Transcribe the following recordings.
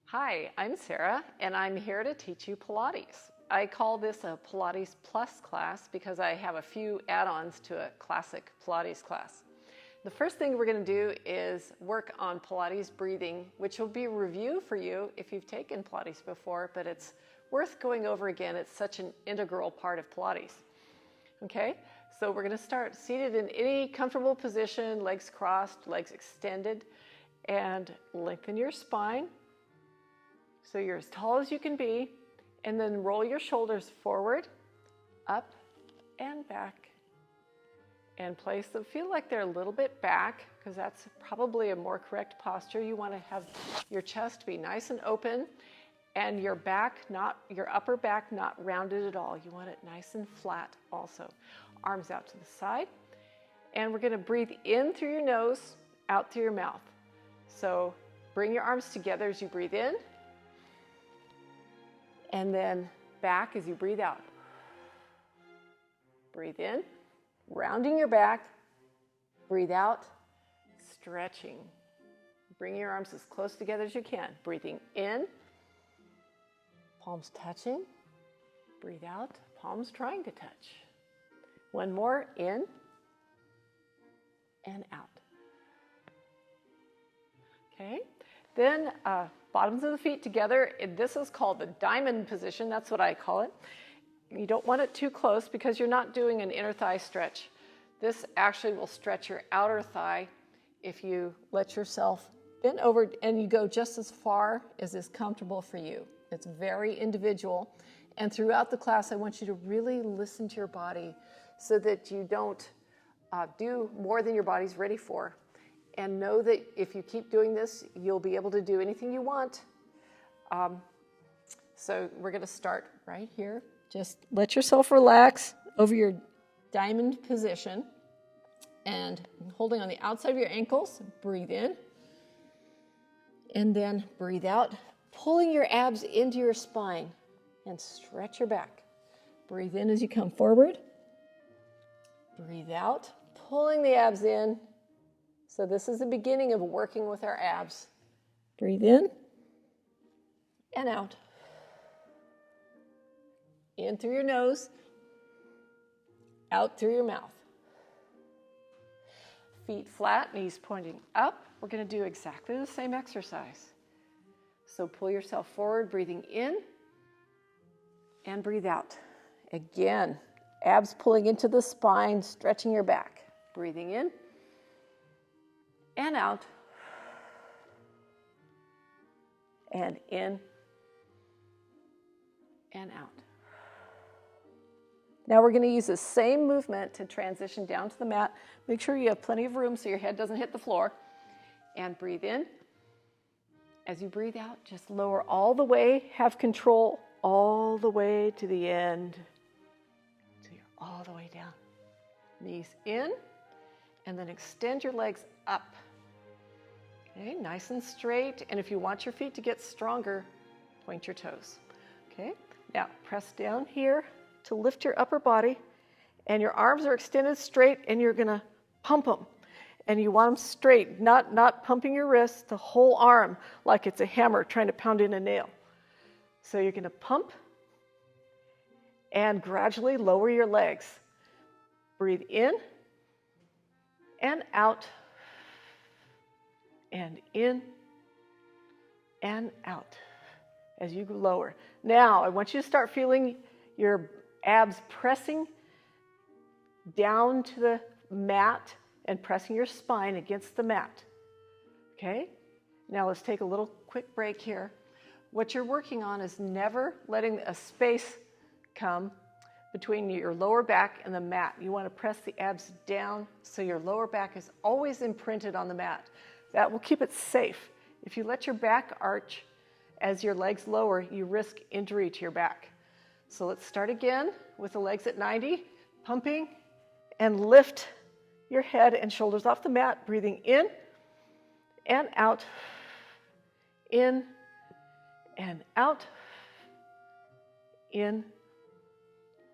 Hi, I'm Sara, and I'm here to teach you Pilates. I call this a Pilates Plus class because I have a few add-ons to a classic Pilates class. The first thing we're going to do is work on Pilates breathing, which will be a review for you if you've taken Pilates before, but it's worth going over again. It's such an integral part of Pilates. Okay, so we're going to start seated in any comfortable position, legs crossed, legs extended, and lengthen your spine. So you're as tall as you can be, and then roll your shoulders forward, up, and back. And place them, feel like they're a little bit back, because that's probably a more correct posture. You want to have your chest be nice and open, and your upper back not rounded at all. You want it nice and flat also. Arms out to the side. And we're going to breathe in through your nose, out through your mouth. So bring your arms together as you breathe in, and then back as you breathe out. Breathe in, rounding your back. Breathe out, stretching. Bring your arms as close together as you can. Breathing in, palms touching. Breathe out, palms trying to touch. One more, in and out. Okay, then bottoms of the feet together. This is called the diamond position. That's what I call it. You don't want it too close because you're not doing an inner thigh stretch. This actually will stretch your outer thigh if you let yourself bend over and you go just as far as is comfortable for you. It's very individual. And throughout the class, I want you to really listen to your body so that you don't do more than your body's ready for. And know that if you keep doing this, you'll be able to do anything you want. So we're going to start right here. Just let yourself relax over your diamond position. And holding on the outside of your ankles, breathe in. And then breathe out, pulling your abs into your spine. And stretch your back. Breathe in as you come forward. Breathe out, pulling the abs in. So this is the beginning of working with our abs. Breathe in and out. In through your nose, out through your mouth. Feet flat, knees pointing up. We're going to do exactly the same exercise. So pull yourself forward, breathing in, and breathe out. Again, abs pulling into the spine, stretching your back. Breathing in and out, and in and out. Now we're going to use the same movement to transition down to the mat. Make sure you have plenty of room so your head doesn't hit the floor. And breathe in. As you breathe out, just lower all the way, have control all the way to the end. So you're all the way down. Knees in, and then extend your legs up. Okay, nice and straight. And if you want your feet to get stronger, point your toes. Okay, now press down here to lift your upper body, and your arms are extended straight, and you're going to pump them. And you want them straight, not pumping your wrists, the whole arm like it's a hammer trying to pound in a nail. So you're going to pump and gradually lower your legs. Breathe in and out, and in and out as you lower. Now, I want you to start feeling your abs pressing down to the mat and pressing your spine against the mat. Okay? Now let's take a little quick break here. What you're working on is never letting a space come between your lower back and the mat. You want to press the abs down so your lower back is always imprinted on the mat. That will keep it safe. If you let your back arch as your legs lower, you risk injury to your back. So let's start again with the legs at 90, pumping, and lift your head and shoulders off the mat, breathing in and out, in and out, in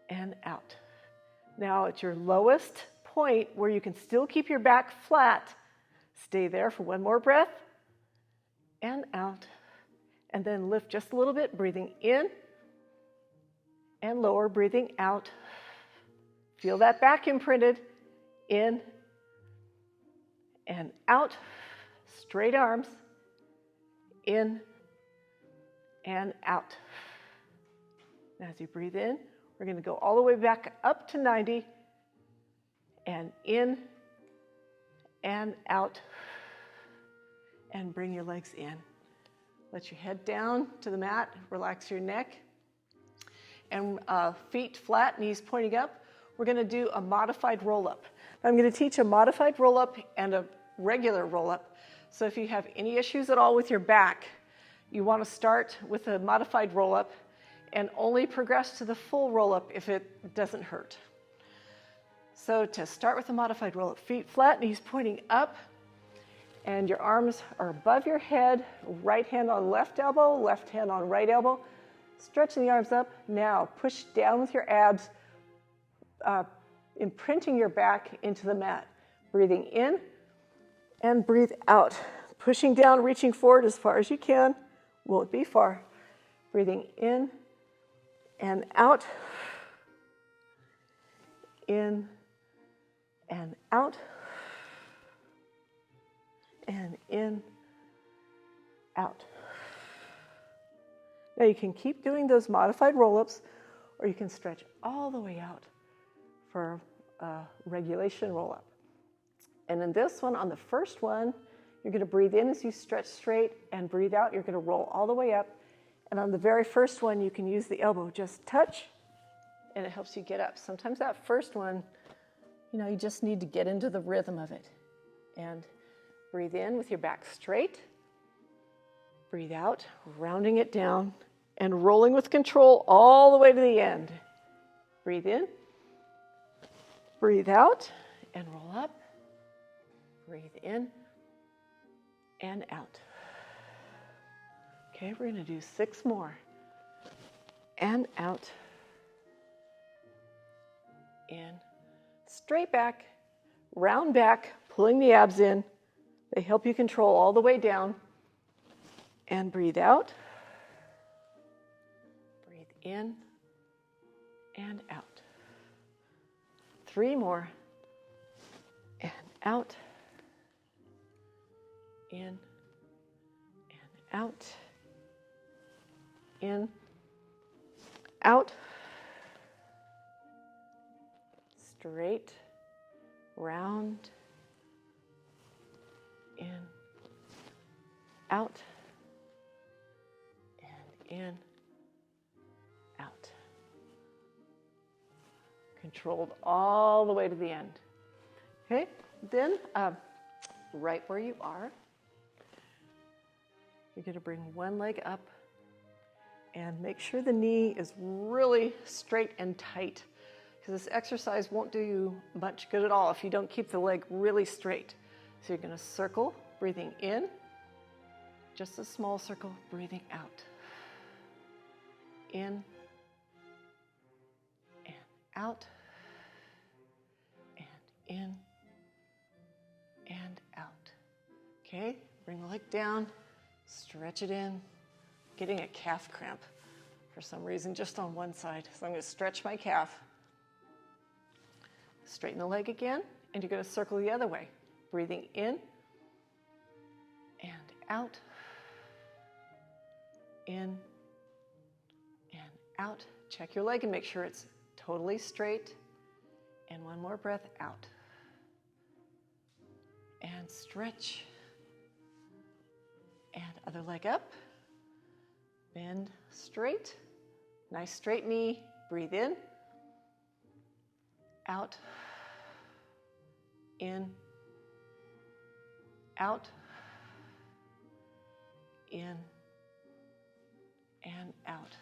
and out. Now at your lowest point where you can still keep your back flat, stay there for one more breath, and out. and then lift just a little bit, breathing in and lower, breathing out. Feel that back imprinted, in and out, straight arms, in and out. Now as you breathe in, we're going to go all the way back up to 90, and in and out, and bring your legs in. Let your head down to the mat, relax your neck, and feet flat, knees pointing up. We're going to do a modified roll-up. I'm going to teach a modified roll-up and a regular roll-up. So if you have any issues at all with your back, you want to start with a modified roll-up and only progress to the full roll-up if it doesn't hurt. So to start with a modified roll-up, feet flat, knees pointing up, and your arms are above your head, right hand on left elbow, left hand on right elbow. Stretching the arms up. Now push down with your abs, imprinting your back into the mat. Breathing in and breathe out. Pushing down, reaching forward as far as you can. Won't be far. Breathing in and out. In and out. And in, out. Now you can keep doing those modified roll-ups, or you can stretch all the way out for a regulation roll-up. And in this one, on the first one, you're going to breathe in as you stretch straight, and breathe out. You're going to roll all the way up. And on the very first one, you can use the elbow. Just touch, and it helps you get up. Sometimes that first one, you just need to get into the rhythm of it. And breathe in with your back straight. Breathe out, rounding it down and rolling with control all the way to the end. Breathe in. Breathe out and roll up. Breathe in and out. Okay, we're going to do 6 more. And out. In. Straight back, round back, pulling the abs in. They help you control all the way down. And breathe out. Breathe in and out. 3 more. And out. In and out. In, out. Straight, round. In, out, and in, out. Controlled all the way to the end. Okay, then right where you are, you're going to bring one leg up and make sure the knee is really straight and tight, because this exercise won't do you much good at all if you don't keep the leg really straight. So you're going to circle, breathing in, just a small circle, breathing out. In and out, and in and out. Okay, bring the leg down, stretch it in. Getting a calf cramp for some reason just on one side. So I'm going to stretch my calf. Straighten the leg again, and you're going to circle the other way. Breathing in and out, in and out. Check your leg and make sure it's totally straight. And one more breath out. And stretch. And other leg up. Bend straight. Nice straight knee. Breathe in. Out. In. Out. In. And out.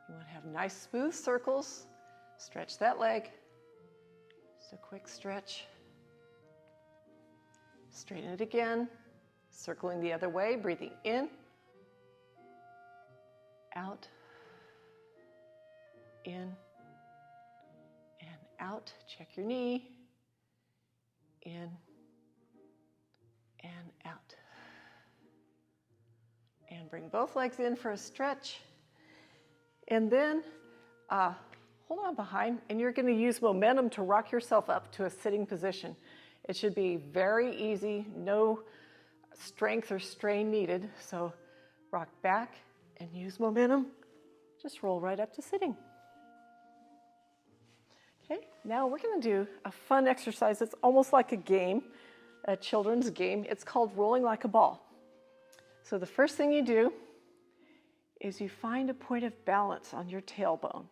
You want to have nice smooth circles. Stretch that leg. Just a quick stretch. Straighten it again. Circling the other way, breathing in. Out. In. And out. Check your knee. In. And out. And And bring both legs in for a stretch. And then hold on behind, and you're going to use momentum to rock yourself up to a sitting position. It should be very easy, no strength or strain needed. So rock back and use momentum. Just roll right up to sitting. Okay, now we're going to do a fun exercise. It's almost like a game, a children's game. It's called rolling like a ball. So the first thing you do is you find a point of balance on your tailbone.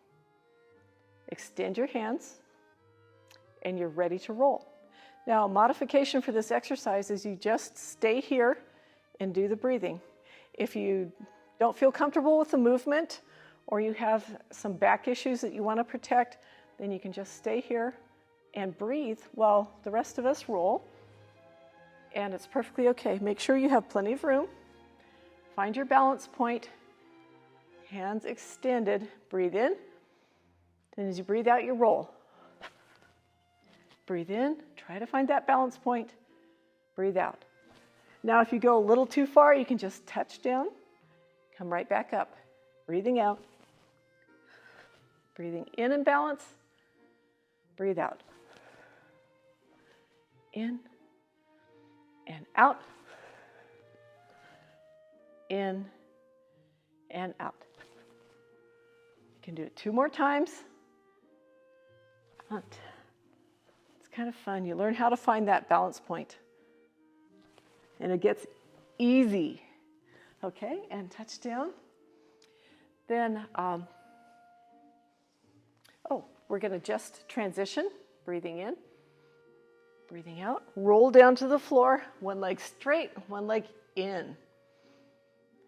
Extend your hands, and you're ready to roll. Now, a modification for this exercise is you just stay here and do the breathing. If you don't feel comfortable with the movement, or you have some back issues that you want to protect, then you can just stay here and breathe while the rest of us roll. And it's perfectly okay. Make sure you have plenty of room. Find your balance point. Hands extended. Breathe in. Then as you breathe out, you roll. Breathe in. Try to find that balance point. Breathe out. Now, if you go a little too far, you can just touch down. Come right back up. Breathing out. Breathing in and balance. Breathe out. In and out. In and out. You can do it 2 more times. It's kind of fun. You learn how to find that balance point. And it gets easy. Okay, and touch down. Then, we're going to just transition. Breathing in, breathing out. Roll down to the floor. One leg straight, one leg in.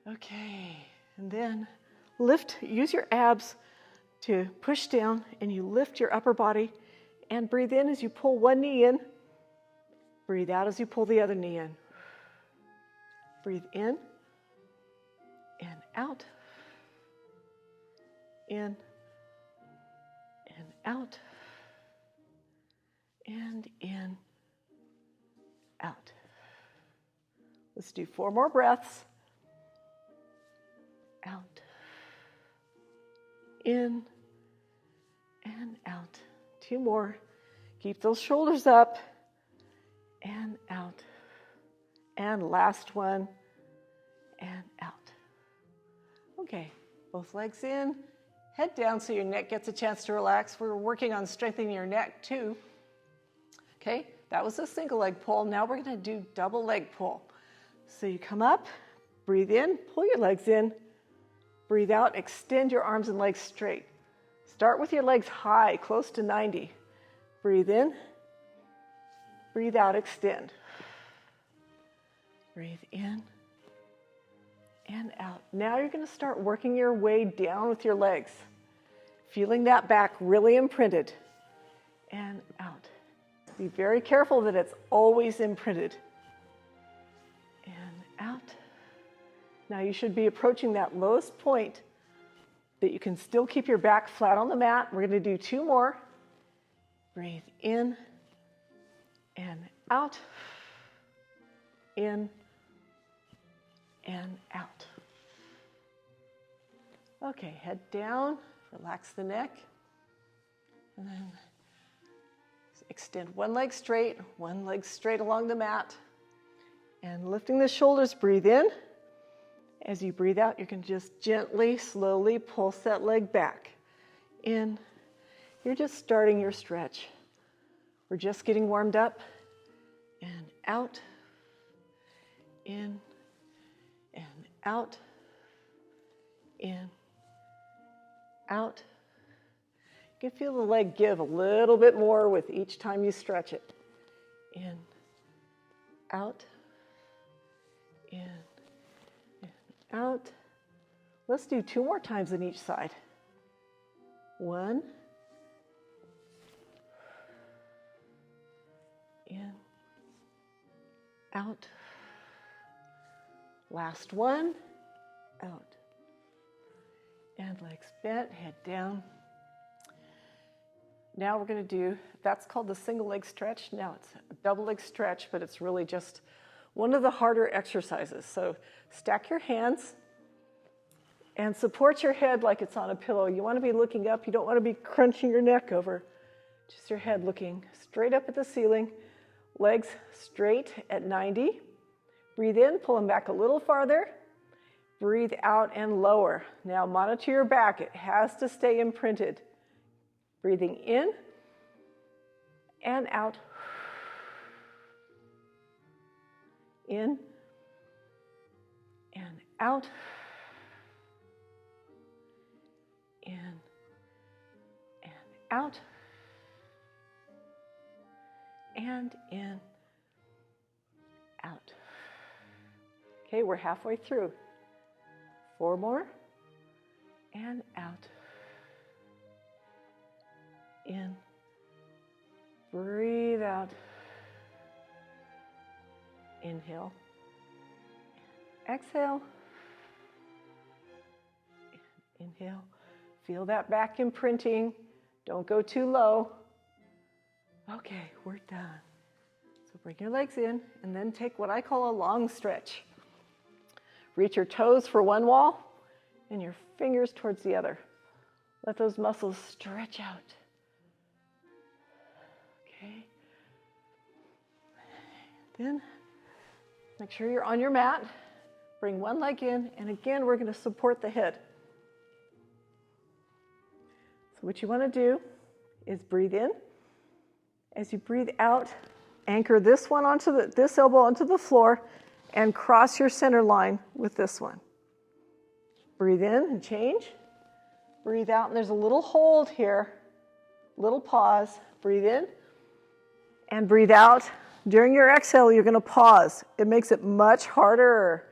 Okay, and then lift. Use your abs to push down, and you lift your upper body. And breathe in as you pull one knee in. Breathe out as you pull the other knee in. Breathe in and out. In and out. And in, out. Let's do 4 more breaths. Out. In and out. 2 more. Keep those shoulders up. And out. And last one. And out. Okay, both legs in. Head down so your neck gets a chance to relax. We're working on strengthening your neck too. Okay, that was a single leg pull. Now we're going to do double leg pull. So you come up, breathe in, pull your legs in, breathe out, extend your arms and legs straight. Start with your legs high, close to 90. Breathe in, breathe out, extend. Breathe in and out. Now you're going to start working your way down with your legs, feeling that back really imprinted, and out. Be very careful that it's always imprinted. And out. Now you should be approaching that lowest point that you can still keep your back flat on the mat. We're going to do 2 more. Breathe in and out. In and out. Okay, head down, relax the neck, and then extend one leg straight along the mat, and lifting the shoulders, breathe in. As you breathe out, you can just gently, slowly pulse that leg back. In. You're just starting your stretch. We're just getting warmed up. And out. In. And out. In. Out. You can feel the leg give a little bit more with each time you stretch it. In. Out. In. Out. Let's do 2 more times on each side. 1. In. Out. Last one. Out. And legs bent, head down. Now we're going to do, that's called the single leg stretch. Now it's a double leg stretch, but it's really just one of the harder exercises. So stack your hands And support your head like it's on a pillow. You want to be looking up. You don't want to be crunching your neck over. Just your head looking straight up at the ceiling. Legs straight at 90. Breathe in, pull them back a little farther. Breathe out and lower. Now monitor your back. It has to stay imprinted. Breathing in and out. In and out. In and out. And in, out. Okay, we're halfway through. 4 more. And out. In. Breathe out. Inhale. Exhale. Inhale. Feel that back imprinting. Don't go too low. Okay, we're done. So bring your legs in and then take what I call a long stretch. Reach your toes for one wall and your fingers towards the other. Let those muscles stretch out. Okay. Then make sure you're on your mat. Bring one leg in, and again, we're going to support the head. So what you want to do is breathe in. As you breathe out, anchor this one onto this elbow onto the floor and cross your center line with this one. Breathe in and change. Breathe out, and there's a little hold here, little pause. Breathe in and breathe out. During your exhale, you're going to pause. It makes it much harder,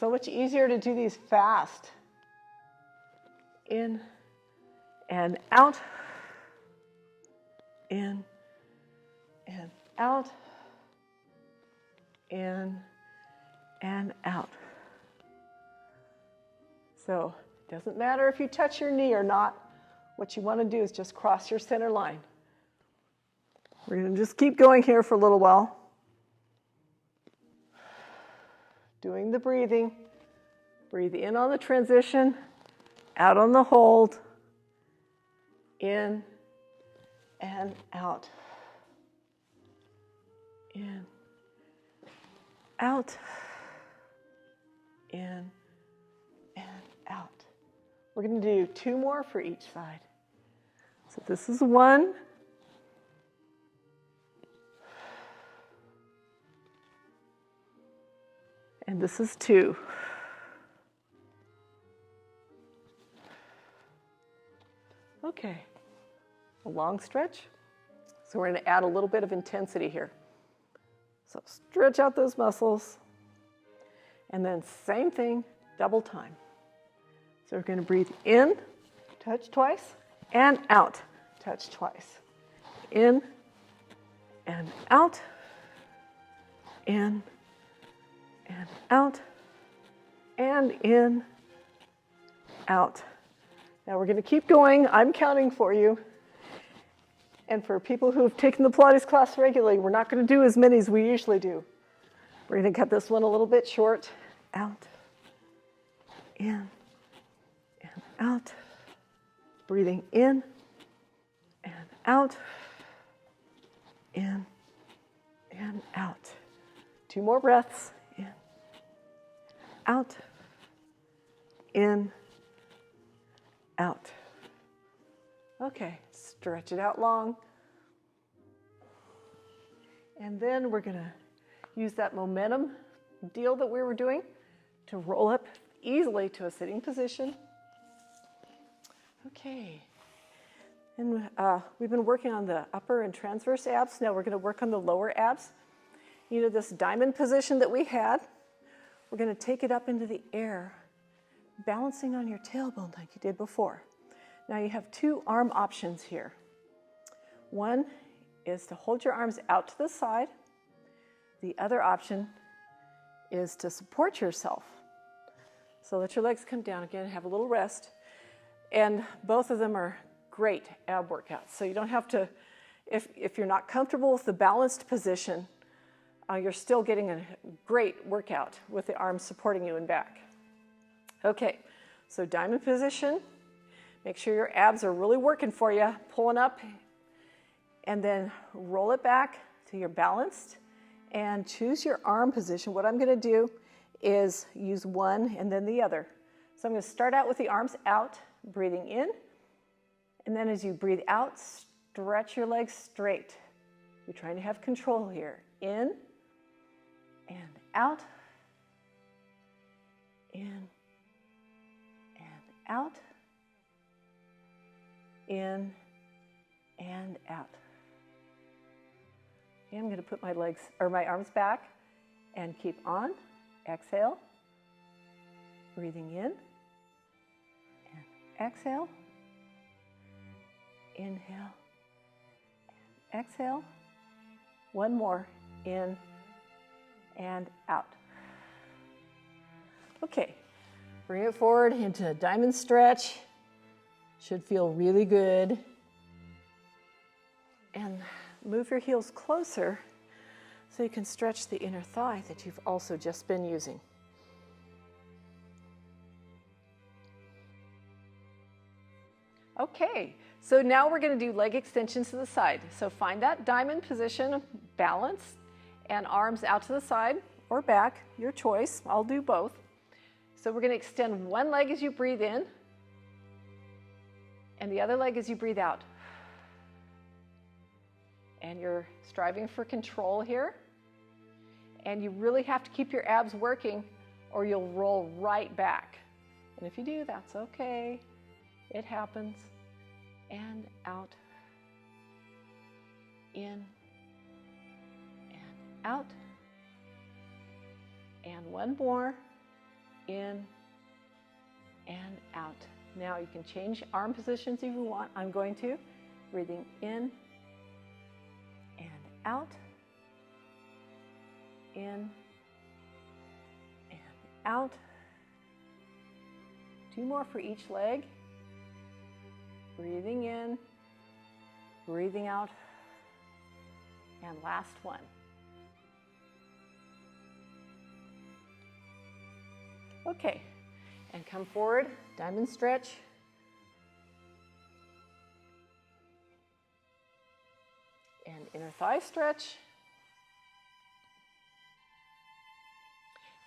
so much easier to do these fast. In and out. In and out, in and out. So it doesn't matter if you touch your knee or not. What you want to do is just cross your center line. We're going to just keep going here for a little while. Doing the breathing. Breathe in on the transition, out on the hold, in and out. In, out, in, and out. We're going to do 2 more for each side. So this is 1. And this is 2. Okay, a long stretch. So we're going to add a little bit of intensity here. So stretch out those muscles. And then same thing, double time. So we're going to breathe in, touch twice, and out, touch twice. In and out, in and out, and in, out. Now we're going to keep going. I'm counting for you. And for people who have taken the Pilates class regularly, we're not going to do as many as we usually do. We're going to cut this one a little bit short. Out, in, and out. Breathing in and out, in and out. 2 more breaths. In, out, in, out. Okay, stretch it out long. And then we're going to use that momentum deal that we were doing to roll up easily to a sitting position. Okay. And we've been working on the upper and transverse abs. Now we're going to work on the lower abs. You know, this diamond position that we had, we're going to take it up into the air, balancing on your tailbone like you did before. Now you have 2 arm options here. One is to hold your arms out to the side. The other option is to support yourself. So let your legs come down again, have a little rest. And both of them are great ab workouts. So you don't have to, if you're not comfortable with the balanced position, you're still getting a great workout with the arms supporting you and back. Okay, So diamond position. Make sure your abs are really working for you, pulling up, and then roll it back till you're balanced, and choose your arm position. What I'm going to do is use one and then the other. So I'm going to start out with the arms out, breathing in, and then as you breathe out, stretch your legs straight. You're trying to have control here. In and out, in and out, in and out. Okay, I'm going to put my legs or my arms back and keep on. Exhale, breathing in, and exhale, inhale, and exhale. One more, in and out. Okay, bring it forward into a diamond stretch. Should feel really good. And move your heels closer so you can stretch the inner thigh that you've also just been using. Okay, so now we're going to do leg extensions to the side. So find that diamond position, balance, and arms out to the side or back, your choice. I'll do both. So we're going to extend one leg as you breathe in, and the other leg as you breathe out. And you're striving for control here. And you really have to keep your abs working or you'll roll right back. And if you do, that's okay. It happens. And out. In. And out. And one more. In. And out. Now you can change arm positions if you want. I'm going to. Breathing in and out. In and out. Two more for each leg. Breathing in, breathing out, and last one. Okay, and come forward, diamond stretch. And inner thigh stretch.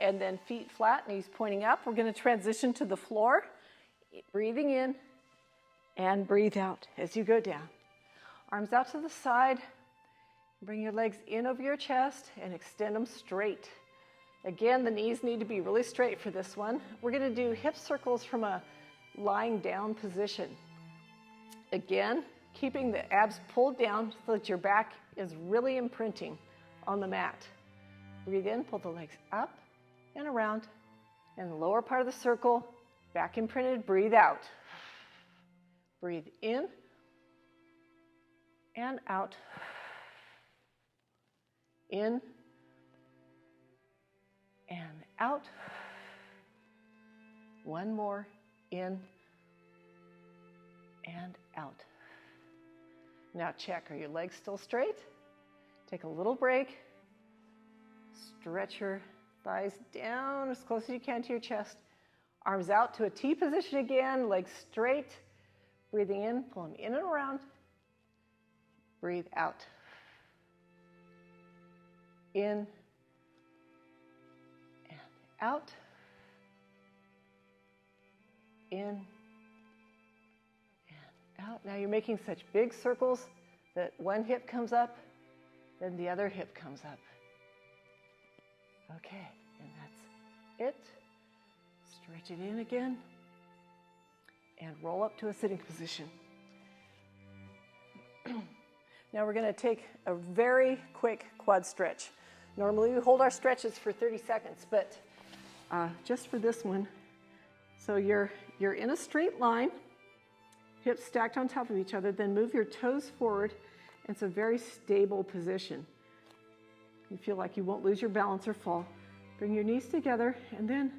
And then feet flat, knees pointing up. We're going to transition to the floor. Breathing in and breathe out as you go down. Arms out to the side. Bring your legs in over your chest and extend them straight. Again, the knees need to be really straight for this one. We're going to do hip circles from a lying down position. Again, keeping the abs pulled down so that your back is really imprinting on the mat. Breathe in, pull the legs up and around, and the lower part of the circle, back imprinted, breathe out. Breathe in and out. In and out. One more, in and out. Now check, are your legs still straight? Take a little break. Stretch your thighs down as close as you can to your chest. Arms out to a T position again, legs straight. Breathing in, pull them in and around. Breathe out. In and out. In and out. Now you're making such big circles that one hip comes up, then the other hip comes up. Okay, and that's it. Stretch it in again and roll up to a sitting position. Now we're going to take a very quick quad stretch. Normally we hold our stretches for 30 seconds, but just for this one. So you're in a straight line, hips stacked on top of each other, then move your toes forward. It's a very stable position. You feel like you won't lose your balance or fall. Bring your knees together, and then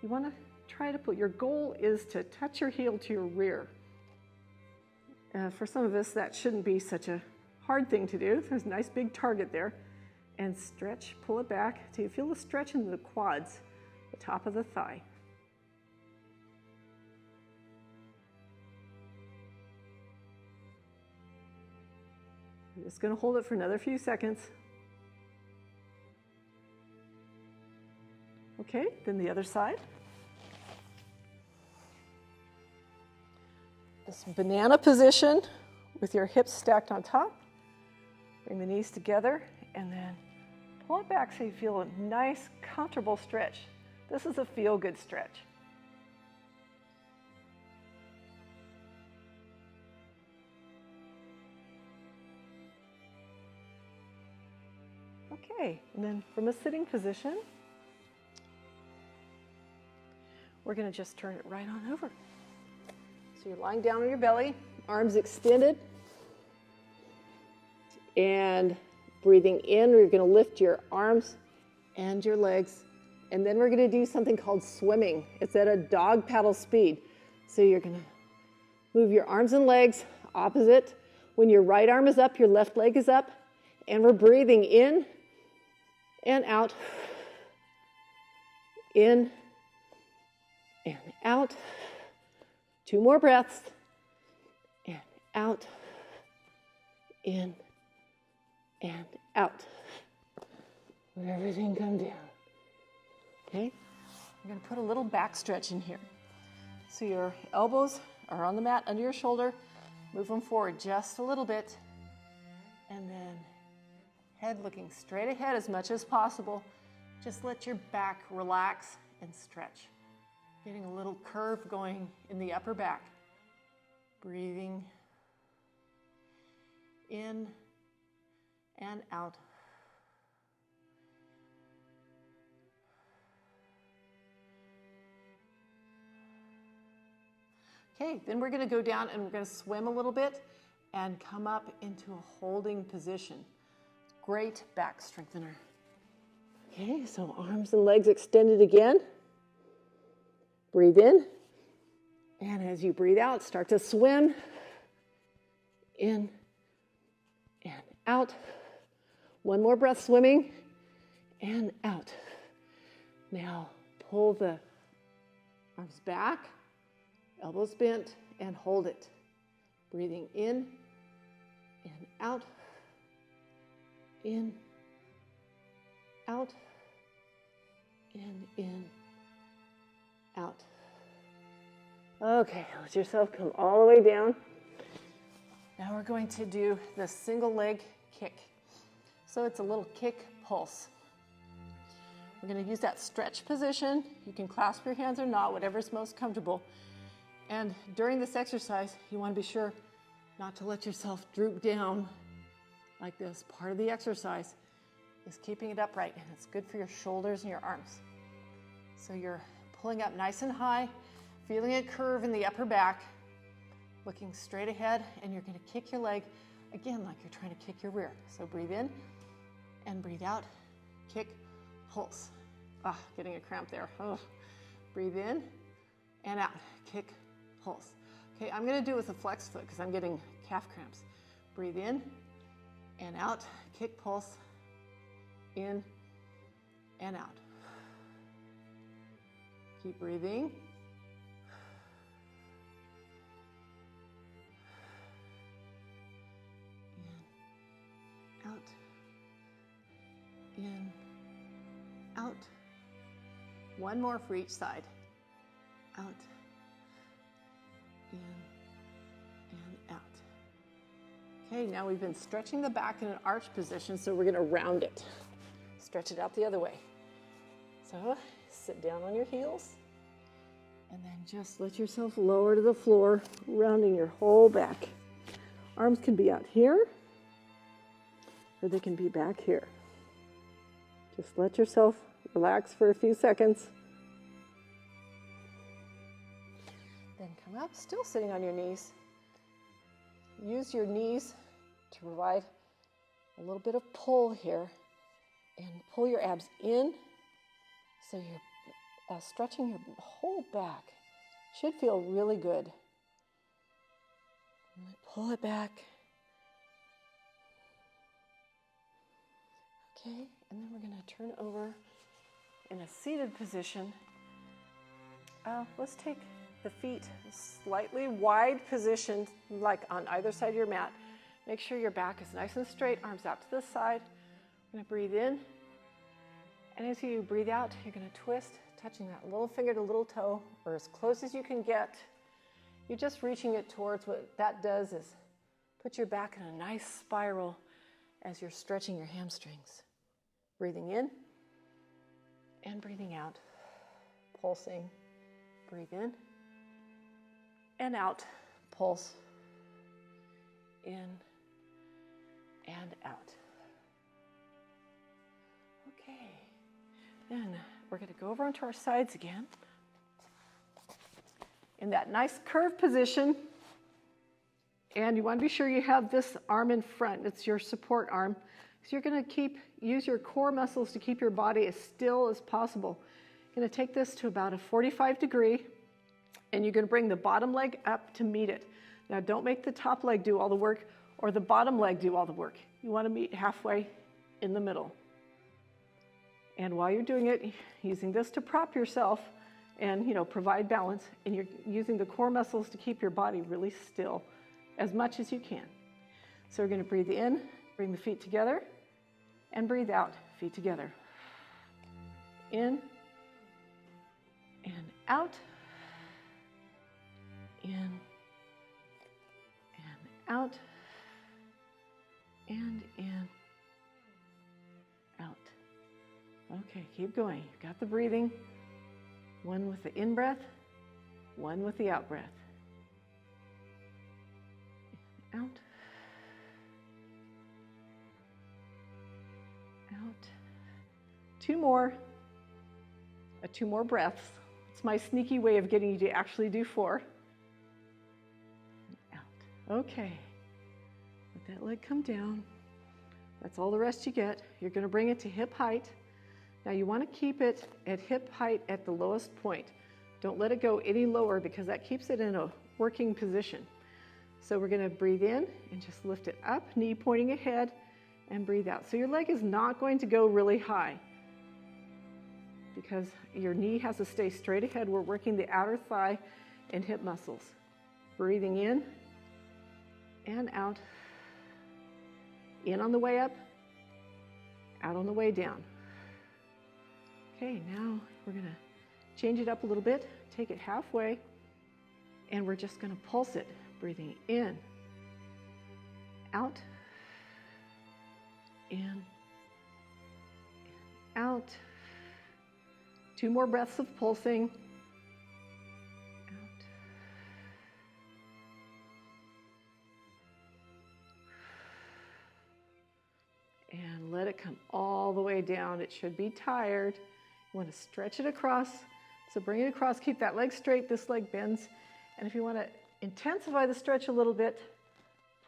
you want to try to put, your goal is to touch your heel to your rear. For some of us, that shouldn't be such a hard thing to do. There's a nice big target there. And stretch, pull it back till you feel the stretch in the quads, the top of the thigh. Just going to hold it for another few seconds. Okay, then the other side. This banana position with your hips stacked on top. Bring the knees together and then pull it back so you feel a nice, comfortable stretch. This is a feel-good stretch. Okay, and then from a sitting position, we're going to just turn it right on over. So you're lying down on your belly, arms extended, and breathing in, you're going to lift your arms and your legs, and then we're going to do something called swimming. It's at a dog paddle speed. So you're going to move your arms and legs opposite. When your right arm is up, your left leg is up, and we're breathing in and out, in and out. 2 more breaths, and out, in and out. Let everything come down. Okay, I'm going to put a little back stretch in here. So your elbows are on the mat under your shoulder. Move them forward just a little bit, and then head looking straight ahead as much as possible. Just let your back relax and stretch. Getting a little curve going in the upper back. Breathing in and out. Okay, then we're going to go down and we're going to swim a little bit and come up into a holding position. Great back strengthener. Okay, so arms and legs extended again. Breathe in, and as you breathe out, start to swim. In and out. 1 more breath swimming, and out. Now pull the arms back, elbows bent, and hold it. Breathing in and out, in, out, and in, out. Okay, let yourself come all the way down. Now we're going to do the single leg kick. So it's a little kick pulse. We're going to use that stretch position. You can clasp your hands or not, whatever's most comfortable. And during this exercise, you want to be sure not to let yourself droop down like this. Part of the exercise is keeping it upright, and it's good for your shoulders and your arms. So you're pulling up nice and high, feeling a curve in the upper back, looking straight ahead, and you're going to kick your leg again like you're trying to kick your rear. So breathe in and breathe out. Kick, pulse. Getting a cramp there. Breathe in and out. Kick, pulse. Okay, I'm going to do it with a flex foot because I'm getting calf cramps. Breathe in and out. Kick, pulse. In and out. Keep breathing. In, out, in, out. 1 more for each side. Out, in, and out. Okay, now we've been stretching the back in an arch position, so we're going to round it. Stretch it out the other way. So sit down on your heels, and then just let yourself lower to the floor, rounding your whole back. Arms can be out here, or they can be back here. Just let yourself relax for a few seconds. Then come up, still sitting on your knees. Use your knees to provide a little bit of pull here, and pull your abs in so you're stretching your whole back. Should feel really good. Pull it back. Okay, and then we're going to turn over in a seated position. Let's take the feet slightly wide positioned, like on either side of your mat. Make sure your back is nice and straight, arms out to the side. I'm going to breathe in. And as you breathe out, you're going to twist, touching that little finger to little toe, or as close as you can get. You're just reaching it towards. What that does is put your back in a nice spiral as you're stretching your hamstrings. Breathing in and breathing out. Pulsing. Breathe in and out. Pulse. In and out. Okay. Then we're going to go over onto our sides again. In that nice curved position. And you want to be sure you have this arm in front. It's your support arm. So you're going to use your core muscles to keep your body as still as possible. You're going to take this to about a 45 degree, and you're going to bring the bottom leg up to meet it. Now don't make the top leg do all the work or the bottom leg do all the work. You want to meet halfway in the middle. And while you're doing it, using this to prop yourself and provide balance, and you're using the core muscles to keep your body really still as much as you can. So we're going to breathe in, bring the feet together, and breathe out, feet together. In and out. In and out. And in, out. Okay, keep going. You've got the breathing. One with the in-breath, one with the out-breath. Out. Out. Two more breaths. It's my sneaky way of getting you to actually do 4. Out. Okay. Let that leg come down. That's all the rest you get. You're going to bring it to hip height. Now you want to keep it at hip height at the lowest point. Don't let it go any lower because that keeps it in a working position. So we're going to breathe in and just lift it up, knee pointing ahead, and breathe out. So your leg is not going to go really high because your knee has to stay straight ahead. We're working the outer thigh and hip muscles. Breathing in and out. In on the way up, out on the way down. Okay, now we're going to change it up a little bit, take it halfway, and we're just going to pulse it. Breathing in, out, in, out. 2 more breaths of pulsing. Out. And let it come all the way down. It should be tired. You want to stretch it across. So bring it across, keep that leg straight, this leg bends. And if you want to intensify the stretch a little bit,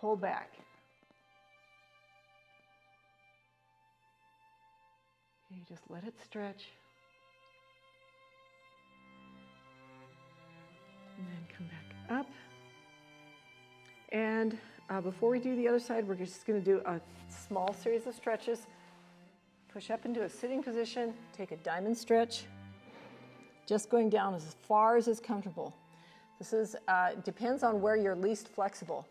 pull back. You just let it stretch. And then come back up. And before we do the other side, we're just going to do a small series of stretches. Push up into a sitting position, take a diamond stretch, just going down as far as is comfortable. This is depends on where you're least flexible.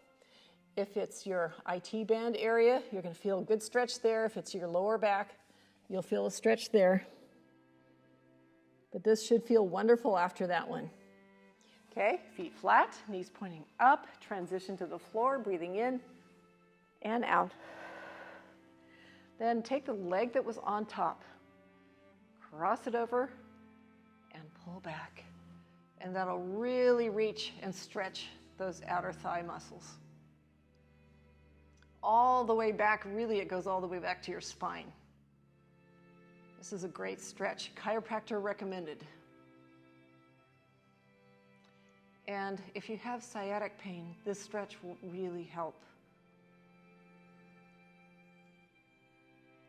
If it's your IT band area, you're going to feel a good stretch there. If it's your lower back, you'll feel a stretch there. But this should feel wonderful after that one. Okay, feet flat, knees pointing up, transition to the floor, breathing in and out. Then take the leg that was on top, cross it over, and pull back. And that'll really reach and stretch those outer thigh muscles. All the way back, really it goes all the way back to your spine. This is a great stretch. Chiropractor recommended. And if you have sciatic pain, this stretch will really help.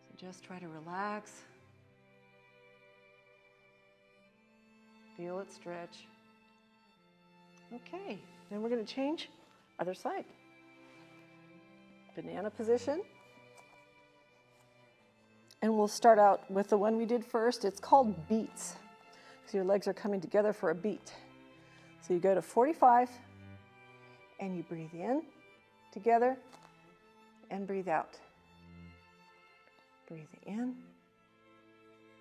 So just try to relax. Feel it stretch. Okay, then we're going to change other side. Banana position. And we'll start out with the one we did first. It's called beats. So your legs are coming together for a beat. So you go to 45 and you breathe in together and breathe out. Breathe in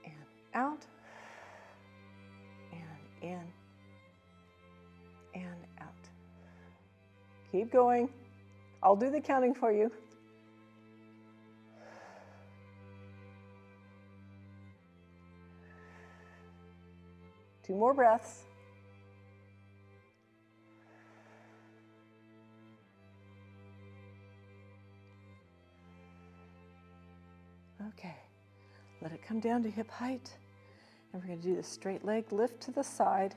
and out and in and out. Keep going. I'll do the counting for you. Two more breaths. Okay, let it come down to hip height. And we're going to do the straight leg lift to the side,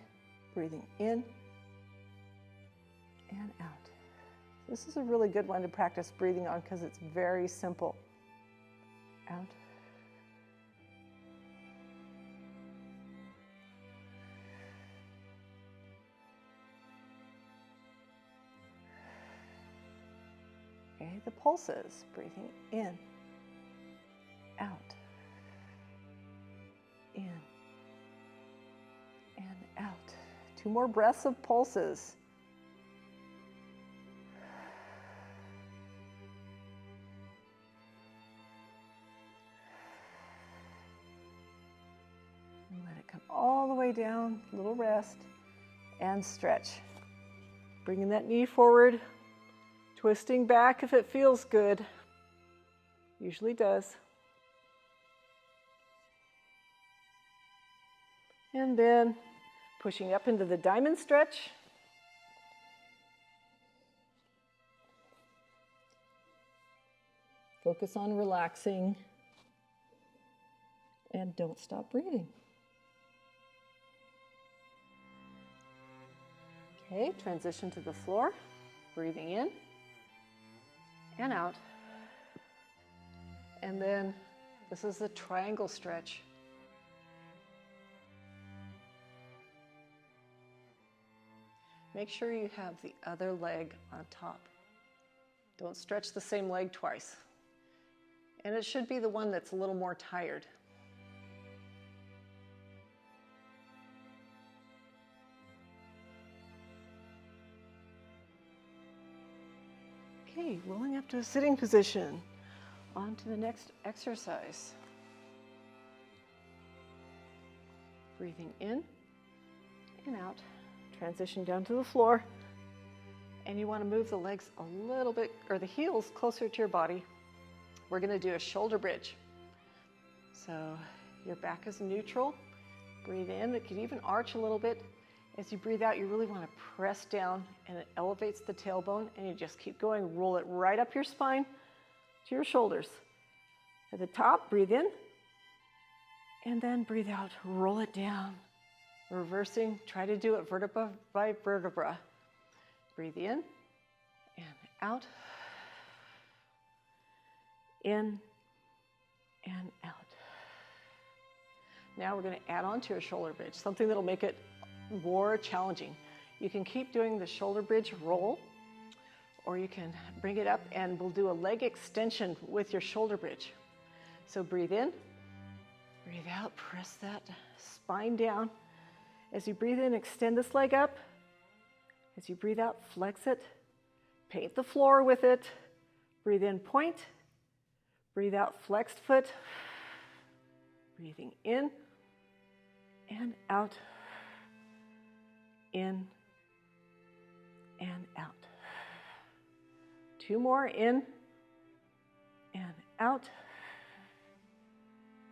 breathing in and out. This is a really good one to practice breathing on because it's very simple. Out. Okay, the pulses, breathing in, out, in, and out. Two more breaths of pulses. And let it come all the way down, little rest, and stretch. Bringing that knee forward, twisting back if it feels good. Usually does. And then pushing up into the diamond stretch. Focus on relaxing and don't stop breathing. Okay, transition to the floor, breathing in and out. And then this is a triangle stretch. Make sure you have the other leg on top. Don't stretch the same leg twice. And it should be the one that's a little more tired. Okay, rolling up to a sitting position. On to the next exercise. Breathing in and out. Transition down to the floor. And you want to move the legs a little bit, or the heels closer to your body. We're going to do a shoulder bridge. So your back is neutral. Breathe in. It could even arch a little bit. As you breathe out, you really want to press down, and it elevates the tailbone, and you just keep going. Roll it right up your spine to your shoulders. At the top, breathe in, and then breathe out. Roll it down. Reversing, try to do it vertebra by vertebra. Breathe in and out, in and out. Now we're going to add on to a shoulder bridge, something that'll make it more challenging. You can keep doing the shoulder bridge roll, or you can bring it up and we'll do a leg extension with your shoulder bridge. So breathe in, breathe out, press that spine down. As you breathe in, extend this leg up. As you breathe out, flex it. Paint the floor with it. Breathe in, point. Breathe out, flexed foot. Breathing in and out. In and out. Two more, in and out.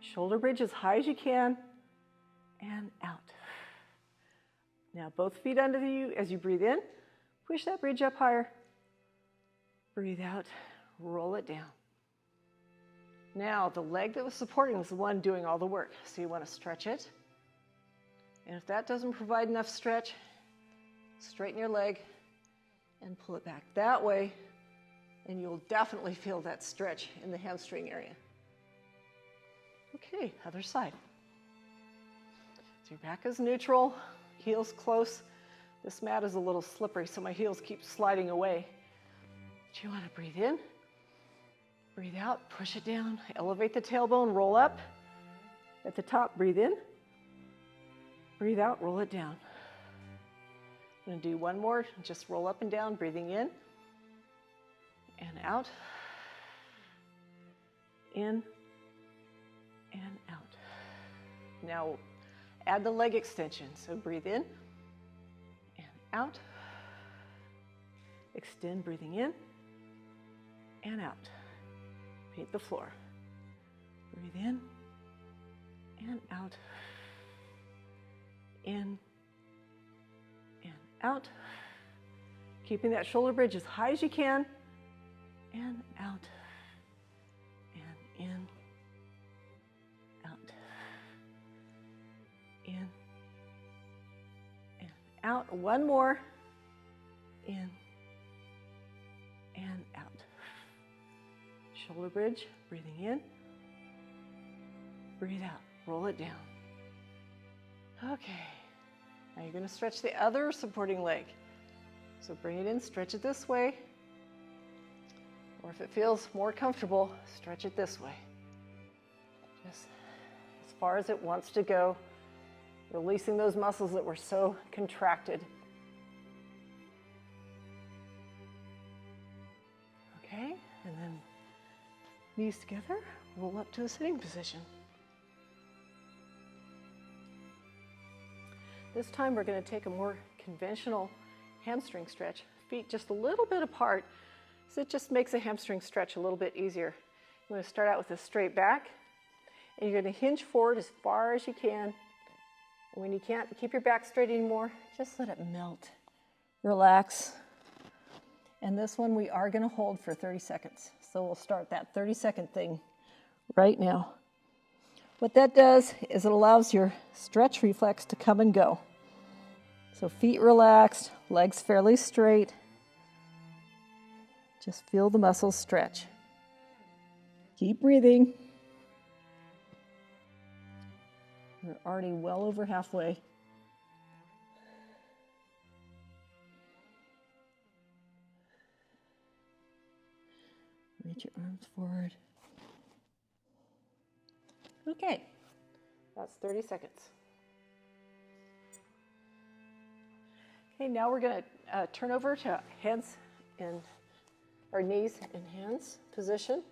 Shoulder bridge as high as you can and out. Now both feet under you as you breathe in. Push that bridge up higher. Breathe out, roll it down. Now the leg that was supporting is the one doing all the work. So you want to stretch it. And if that doesn't provide enough stretch, straighten your leg and pull it back that way, and you'll definitely feel that stretch in the hamstring area. Okay, other side. So your back is neutral, heels close. This mat is a little slippery, so my heels keep sliding away. But you want to breathe in, breathe out, push it down, elevate the tailbone, roll up. At the top, breathe in, breathe out, roll it down. I'm going to do one more, just roll up and down, breathing in and out in and out. Now add the leg extension. So breathe in and out. Extend, breathing in and out. Repeat the floor. Breathe in and out. In and out. Keeping that shoulder bridge as high as you can. And out. And in. Out. In. And out. One more. In. And out. Shoulder bridge. Breathing in. Breathe out. Roll it down. Okay. Now you're going to stretch the other supporting leg. So bring it in, stretch it this way. Or if it feels more comfortable, stretch it this way. Just as far as it wants to go, releasing those muscles that were so contracted. Okay, and then knees together, roll up to a sitting position. This time we're going to take a more conventional hamstring stretch, feet just a little bit apart, so it just makes a hamstring stretch a little bit easier. I'm going to start out with a straight back, and you're going to hinge forward as far as you can. And when you can't keep your back straight anymore, just let it melt. Relax. And this one we are going to hold for 30 seconds. So we'll start that 30-second thing right now. What that does is it allows your stretch reflex to come and go. So feet relaxed, legs fairly straight. Just feel the muscles stretch. Keep breathing. We're already well over halfway. Reach your arms forward. Okay, that's 30 seconds. Okay, now we're going to turn over to hands and our knees and hands position.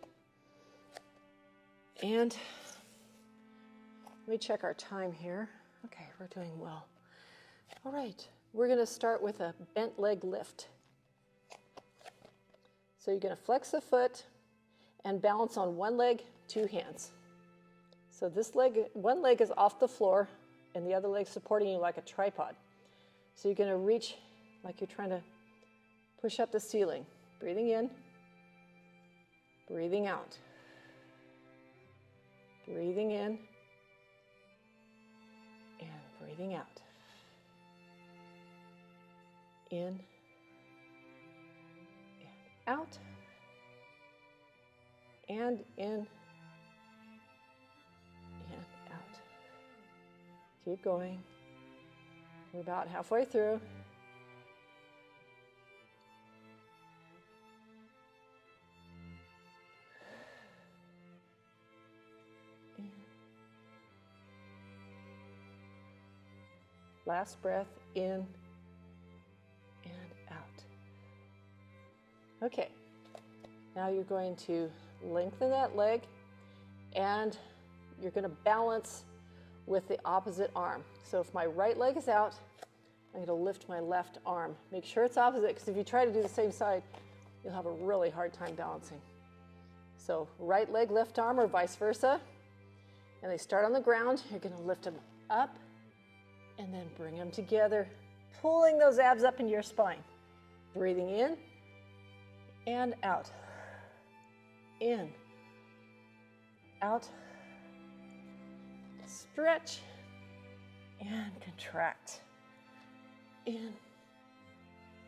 And let me check our time here. Okay, we're doing well. All right, we're going to start with a bent leg lift. So you're going to flex the foot and balance on one leg, two hands. So this leg, one leg is off the floor and the other leg supporting you like a tripod. So you're going to reach like you're trying to push up the ceiling. Breathing in, breathing out. Breathing in and breathing out. In and out. And in and out. Keep going. We're about halfway through. Last breath, in and out. Okay, now you're going to lengthen that leg and you're going to balance with the opposite arm. So if my right leg is out, I'm going to lift my left arm. Make sure it's opposite, because if you try to do the same side, you'll have a really hard time balancing. So right leg, left arm, or vice versa. And they start on the ground. You're going to lift them up and then bring them together, pulling those abs up into your spine. Breathing in and out. In, out, stretch, and contract. In,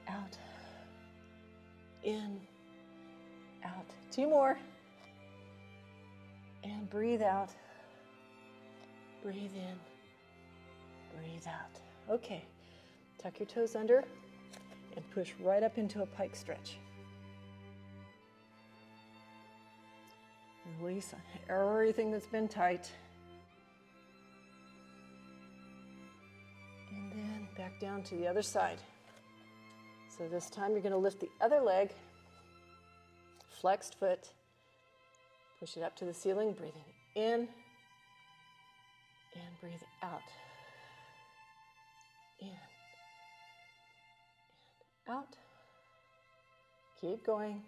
out, in, out. Two more. And breathe out. Breathe in. Breathe out. Okay. Tuck your toes under and push right up into a pike stretch. Release everything that's been tight. And then back down to the other side. So this time you're going to lift the other leg, flexed foot, Push it up to the ceiling, breathing in and breathe out. In and out. Keep going.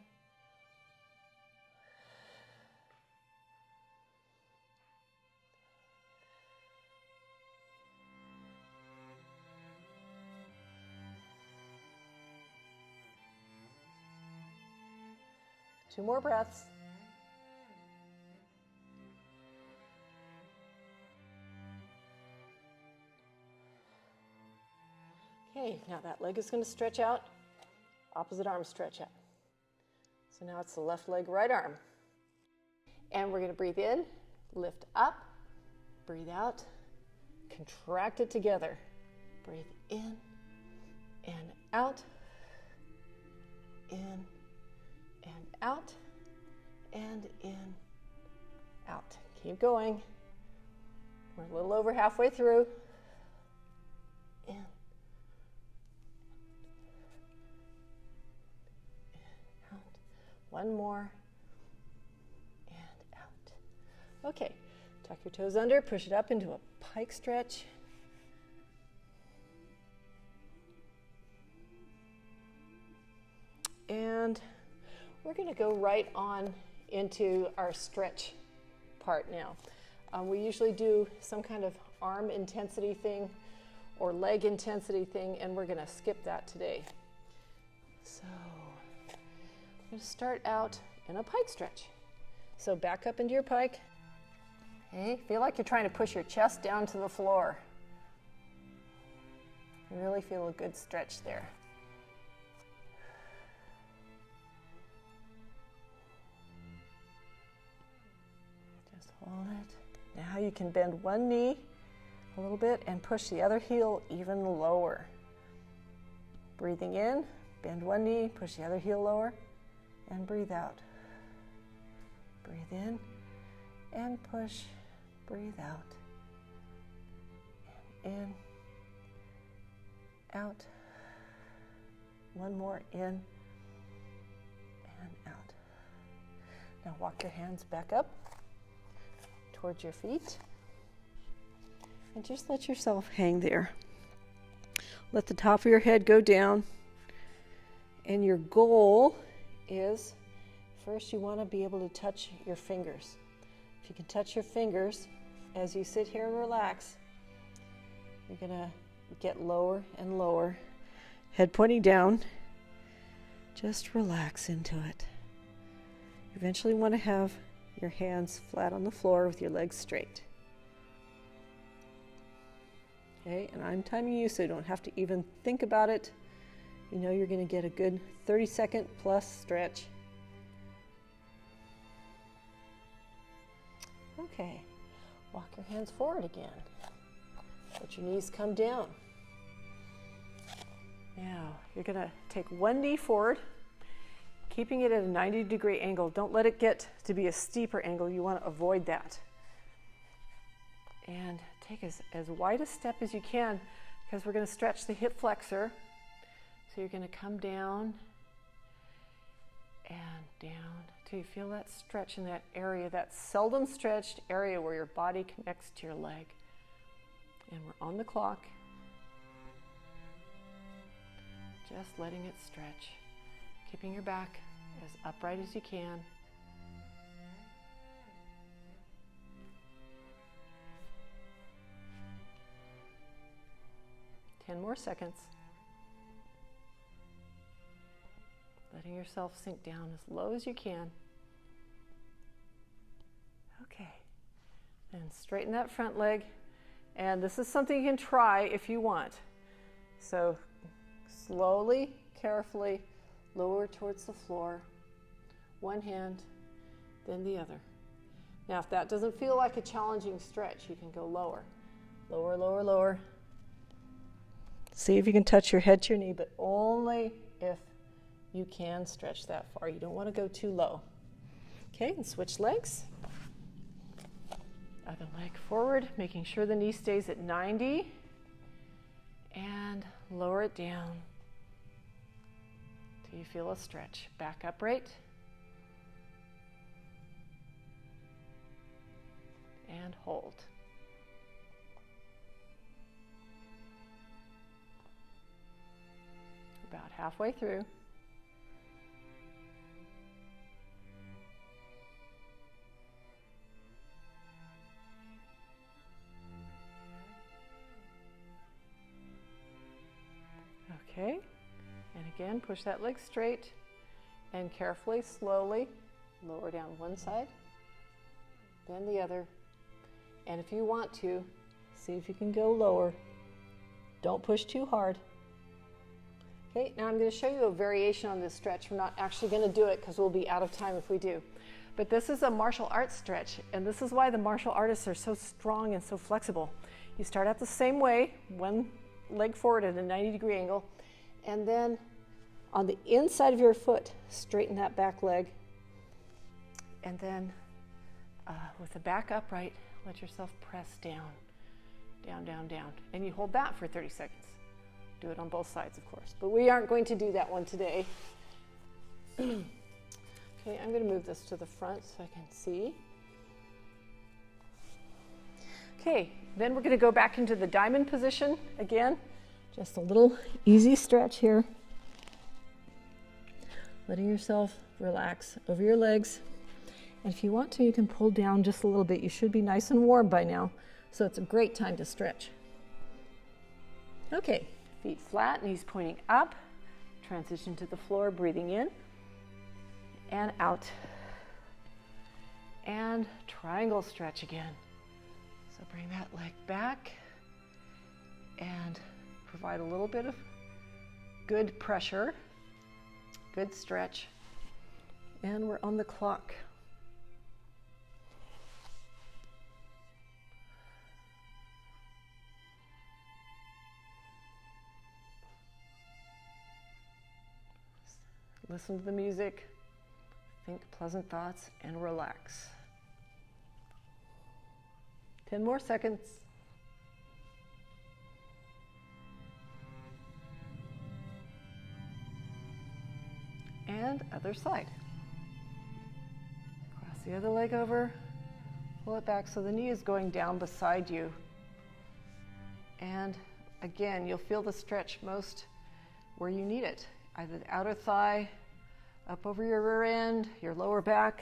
Two more breaths. Okay, now that leg is going to stretch out. Opposite arm stretch out. So now it's the left leg, right arm. And we're going to breathe in, lift up, breathe out, contract it together. Breathe in and out, in and out, and in, out. Keep going. We're a little over halfway through. In. Out. One more. And out. Okay. Tuck your toes under, push it up into a pike stretch. And we're going to go right on into our stretch part now. We usually do some kind of arm intensity thing or leg intensity thing, and we're going to skip that today. So I'm going to start out in a pike stretch. So back up into your pike. Okay, feel like you're trying to push your chest down to the floor. You really feel a good stretch there. Just hold it. Now you can bend one knee a little bit and push the other heel even lower. Breathing in, bend one knee, push the other heel lower, and breathe out. Breathe in and push, breathe out. And in, out. One more in and out. Now walk your hands back up towards your feet and just let yourself hang there. Let the top of your head go down, and your goal is first you want to be able to touch your fingers. If you can touch your fingers as you sit here and relax, you're going to get lower and lower, head pointing down. Just relax into it. You eventually want to have your hands flat on the floor with your legs straight. Okay, and I'm timing you so you don't have to even think about it. You know you're going to get a good 30-second plus stretch. Okay, walk your hands forward again. Let your knees come down. Now, you're going to take one knee forward, keeping it at a 90-degree angle. Don't let it get to be a steeper angle. You want to avoid that. And take as wide a step as you can, because we're going to stretch the hip flexor. So you're going to come down and down till you feel that stretch in that area, that seldom stretched area where your body connects to your leg. And we're on the clock. Just letting it stretch. Keeping your back as upright as you can. Ten more seconds. Letting yourself sink down as low as you can. Okay. And straighten that front leg. And this is something you can try if you want. So slowly, carefully, lower towards the floor. One hand, then the other. Now, if that doesn't feel like a challenging stretch, you can go lower. Lower, lower, lower. See if you can touch your head to your knee, but only if you can stretch that far. You don't want to go too low. Okay, and switch legs. Other leg forward, making sure the knee stays at 90. And lower it down till you feel a stretch. Back upright. hold. About halfway through. Okay, and again, push that leg straight and carefully, slowly lower down one side, then the other. And if you want to, see if you can go lower. Don't push too hard. Okay, now I'm going to show you a variation on this stretch. We're not actually going to do it because we'll be out of time if we do. But this is a martial arts stretch, and this is why the martial artists are so strong and so flexible. You start out the same way, one leg forward at a 90-degree angle, and then on the inside of your foot, straighten that back leg, and then with the back upright, let yourself press down, down, down, down, and you hold that for 30 seconds. Do it on both sides, of course, but we aren't going to do that one today. Okay, I'm going to move this to the front so I can see. Okay, then we're going to go back into the diamond position again. Just a little easy stretch here. Letting yourself relax over your legs. And if you want to, you can pull down just a little bit. You should be nice and warm by now, so it's a great time to stretch. Okay, feet flat, knees pointing up. Transition to the floor, breathing in and out. And triangle stretch again. So bring that leg back and provide a little bit of good pressure, good stretch. And we're on the clock. Listen to the music, think pleasant thoughts, and relax. 10 more seconds. And other side. Cross the other leg over, pull it back so the knee is going down beside you. And again, you'll feel the stretch most where you need it. Either the outer thigh, up over your rear end, your lower back.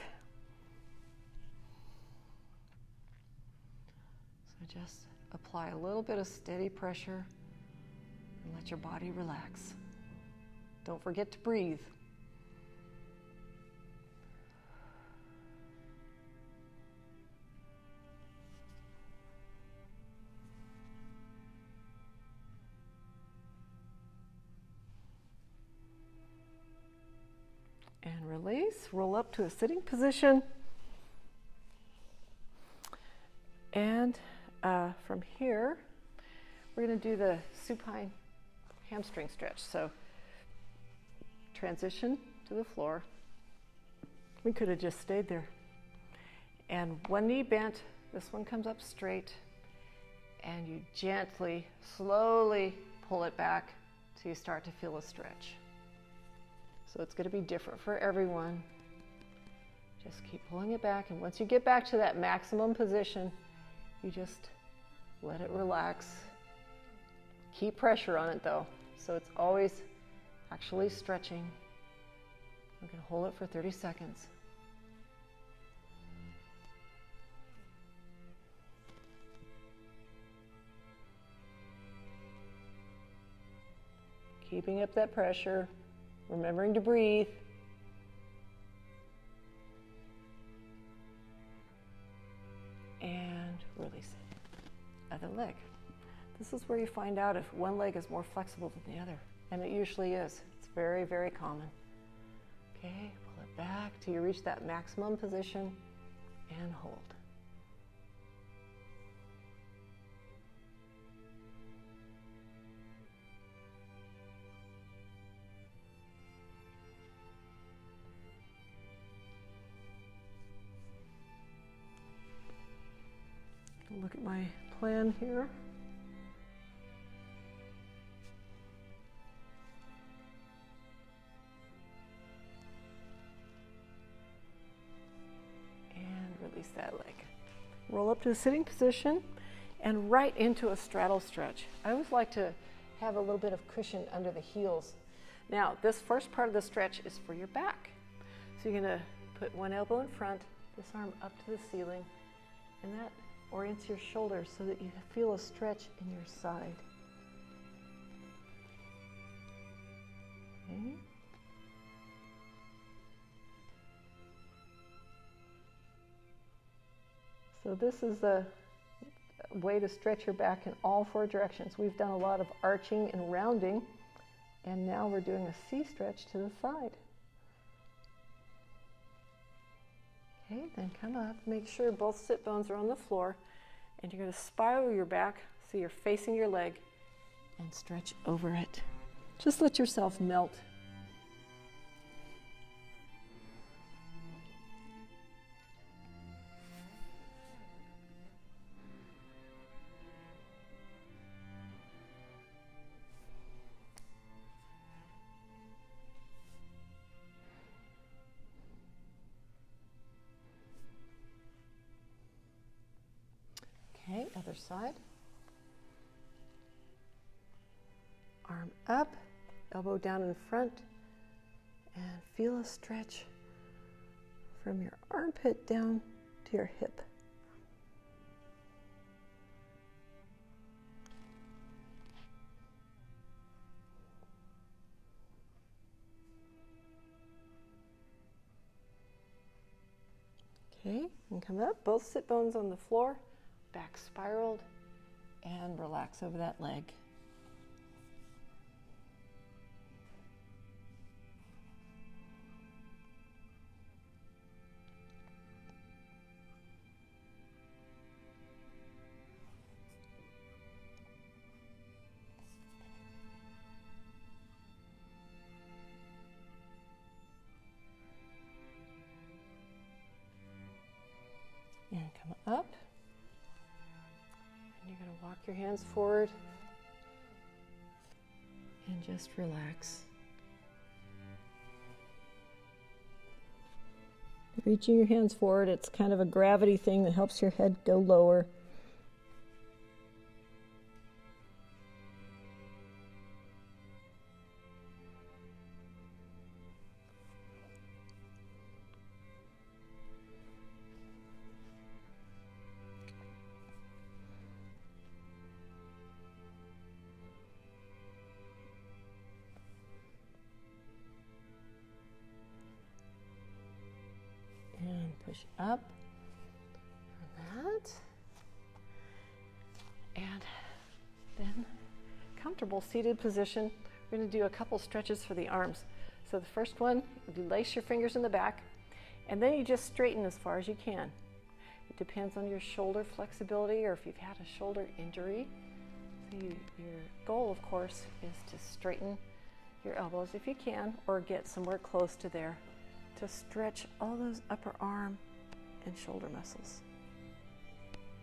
So just apply a little bit of steady pressure and let your body relax. Don't forget to breathe. And release, roll up to a sitting position. And from here, we're going to do the supine hamstring stretch. So transition to the floor. We could have just stayed there. And one knee bent, this one comes up straight, and you gently, slowly pull it back till you start to feel a stretch. So it's going to be different for everyone. Just keep pulling it back, and once you get back to that maximum position, you just let it relax. Keep pressure on it though, so it's always actually stretching. We're going to hold it for 30 seconds. Keeping up that pressure. Remembering to breathe. And release it. Other leg. This is where you find out if one leg is more flexible than the other. And it usually is. It's very, very common. Okay, pull it back till you reach that maximum position and hold. Look at my plan here. And release that leg. roll up to a sitting position and right into a straddle stretch. I always like to have a little bit of cushion under the heels. Now, this first part of the stretch is for your back. So you're going to put one elbow in front, this arm up to the ceiling, and that orients your shoulders so that you feel a stretch in your side. Okay. So this is a way to stretch your back in all four directions. We've done a lot of arching and rounding, and now we're doing a C stretch to the side. Okay, then come up, make sure both sit bones are on the floor, and you're going to spiral your back so you're facing your leg and stretch over it. Just let yourself melt. Okay, other side. Arm up, elbow down in front, and feel a stretch from your armpit down to your hip. Okay, and come up, both sit bones on the floor, back spiraled, and relax over that leg. And come up. And you're going to walk your hands forward and just relax. Reaching your hands forward, it's kind of a gravity thing that helps your head go lower. And push up from that. And then comfortable seated position. We're going to do a couple stretches for the arms. So the first one, you lace your fingers in the back, and then you just straighten as far as you can. It depends on your shoulder flexibility or if you've had a shoulder injury. So your goal, of course, is to straighten your elbows if you can, or get somewhere close to there, to stretch all those upper arm and shoulder muscles.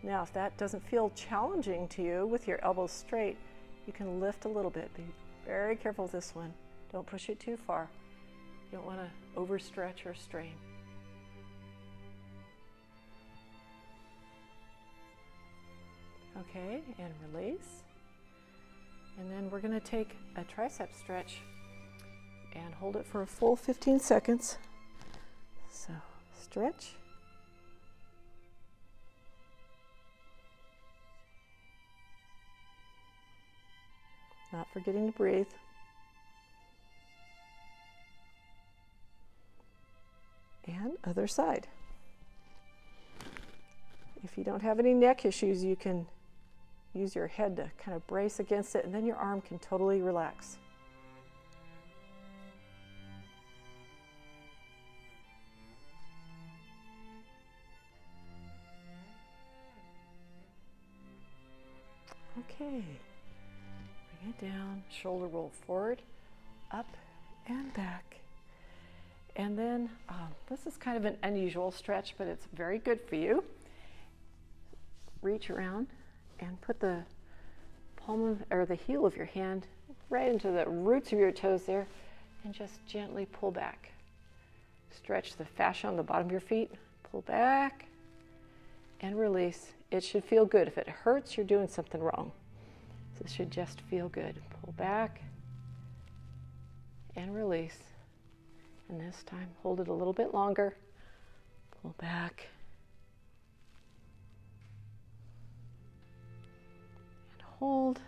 Now, if that doesn't feel challenging to you with your elbows straight, you can lift a little bit. Be very careful with this one. Don't push it too far. You don't want to overstretch or strain. Okay, and release. And then we're going to take a tricep stretch and hold it for a full 15 seconds. So, stretch. Not forgetting to breathe. And other side. If you don't have any neck issues, you can use your head to kind of brace against it, and then your arm can totally relax. Okay, bring it down, shoulder roll forward, up and back. And then this is kind of an unusual stretch, but it's very good for you. Reach around and put the palm of, or the heel of your hand right into the roots of your toes there, and just gently pull back. Stretch the fascia on the bottom of your feet, pull back, and release. It should feel good. If it hurts, you're doing something wrong. So it should just feel good. Pull back and release. And this time, hold it a little bit longer. Pull back. And hold.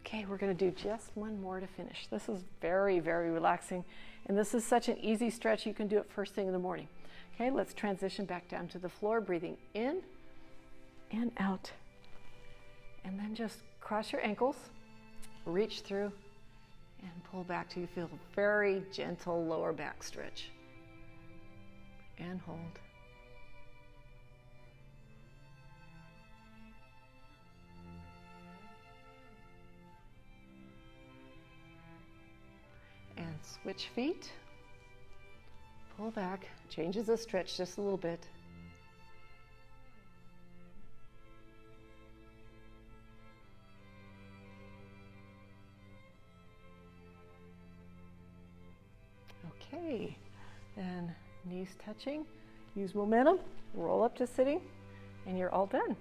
Okay, we're going to do just one more to finish. This is very, very relaxing. And this is such an easy stretch. You can do it first thing in the morning. Okay, let's transition back down to the floor, breathing in and out. And then just cross your ankles, reach through, and pull back till you feel a very gentle lower back stretch. And hold. And switch feet. Pull back, changes the stretch just a little bit. Okay, then knees touching, use momentum, roll up to sitting, and you're all done.